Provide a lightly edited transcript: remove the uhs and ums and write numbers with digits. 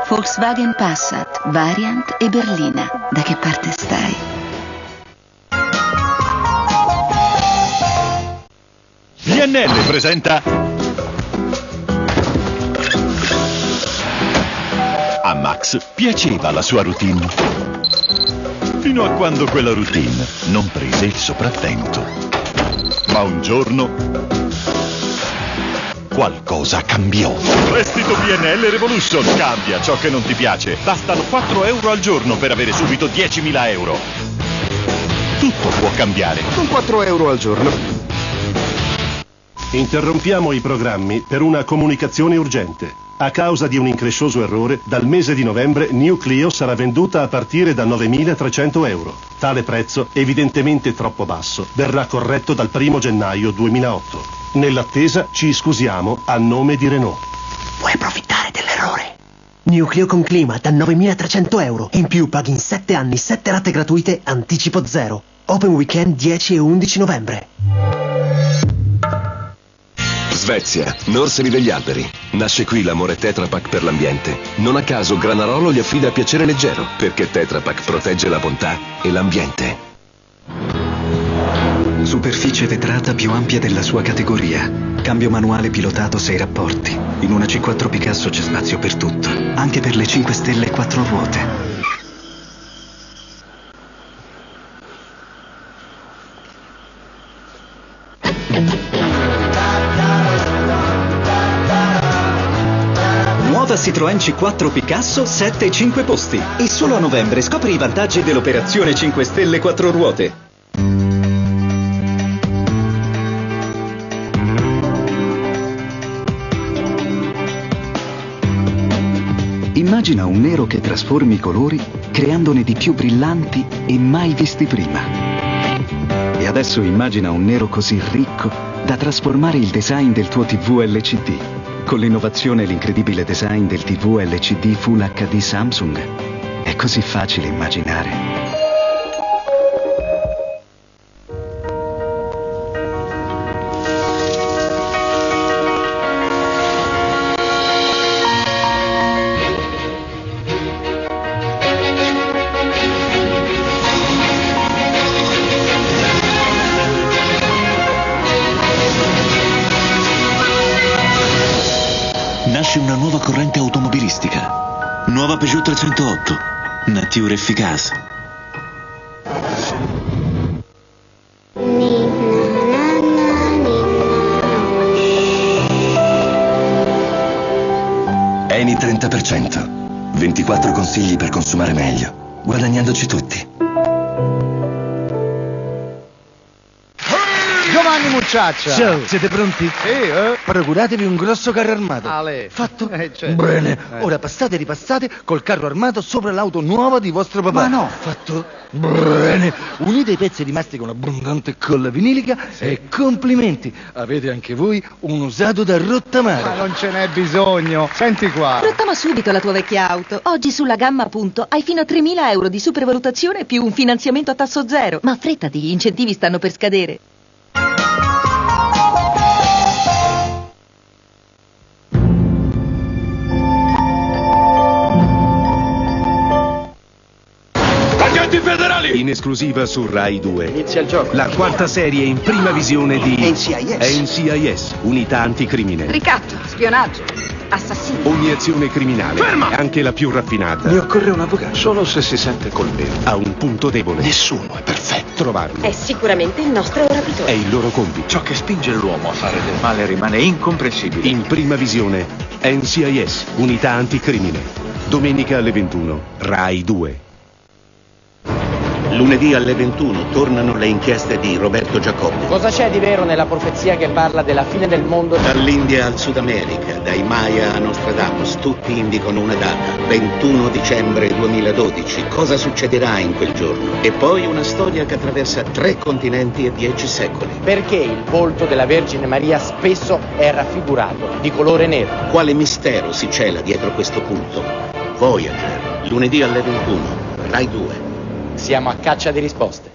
Volkswagen Passat, Variant e berlina. Da che parte stai? PNL presenta A Max piaceva la sua routine, fino a quando quella routine non prese il sopravvento. Ma un giorno qualcosa cambiò. Prestito PNL Revolution cambia ciò che non ti piace. Bastano 4 euro al giorno per avere subito 10.000 euro. Tutto può cambiare con 4 euro al giorno. Interrompiamo i programmi per una comunicazione urgente. A causa di un increscioso errore, dal mese di novembre New Clio sarà venduta a partire da 9.300 euro. Tale prezzo, evidentemente troppo basso, verrà corretto dal 1 gennaio 2008. Nell'attesa ci scusiamo a nome di Renault. Vuoi approfittare dell'errore? New Clio con clima da 9.300 euro. In più paghi in 7 anni 7 rate gratuite, anticipo zero. Open weekend 10 e 11 novembre. Svezia, Norseli degli alberi. Nasce qui l'amore Tetra Pak per l'ambiente. Non a caso Granarolo gli affida Piacere Leggero, perché Tetra Pak protegge la bontà e l'ambiente. Superficie vetrata più ampia della sua categoria. Cambio manuale pilotato 6 rapporti. In una C4 Picasso c'è spazio per tutto, anche per le 5 stelle 4 ruote. Nuova Citroën C4 Picasso 7 e 5 posti. E solo a novembre scopri i vantaggi dell'operazione 5 stelle 4 ruote. Immagina un nero che trasformi i colori creandone di più brillanti e mai visti prima. E adesso immagina un nero così ricco da trasformare il design del tuo TV LCD. Con l'innovazione e l'incredibile design del TV LCD Full HD Samsung. È così facile immaginare. Nasce una nuova corrente automobilistica. Nuova Peugeot 308. Nature efficace. Eni 30%. 24 consigli per consumare meglio, guadagnandoci tutti. Giovanni Mucciaccia. Ciao, siete pronti? Sì, Procuratevi un grosso carro armato. Ale. Fatto? Certo. Bene. Ora passate e ripassate col carro armato sopra l'auto nuova di vostro papà. Ma no. Fatto? Bene. Unite i pezzi rimasti con abbondante colla vinilica e complimenti. Avete anche voi un usato da rottamare. Ma non ce n'è bisogno. Senti qua. Rottama subito la tua vecchia auto. Oggi sulla Gamma Punto hai fino a 3.000 euro di supervalutazione più un finanziamento a tasso zero. Ma affrettati, gli incentivi stanno per scadere. Federali! In esclusiva su Rai 2. Inizia il gioco. La quarta serie in prima visione di NCIS. NCIS, Unità Anticrimine. Ricatto, spionaggio, assassino. Ogni azione criminale, Ferma! anche la più raffinata, Mi occorre un avvocato. Solo se si sente colpevole. ha un punto debole. Nessuno è perfetto. Trovarlo È sicuramente il nostro rapitore. è il loro compito. Ciò che spinge l'uomo a fare del male rimane incomprensibile. In prima visione, NCIS, Unità Anticrimine. Domenica alle 21, Rai 2. Lunedì alle 21 tornano le inchieste di Roberto Giacobbe. Cosa c'è di vero nella profezia che parla della fine del mondo? Dall'India al Sud America, dai Maya a Nostradamus, tutti indicano una data, 21 dicembre 2012. Cosa succederà in quel giorno? E poi una storia che attraversa 3 continenti e 10 secoli. Perché il volto della Vergine Maria spesso è raffigurato di colore nero? Quale mistero si cela dietro questo culto? Voyager, lunedì alle 21, Rai 2. Siamo a caccia di risposte.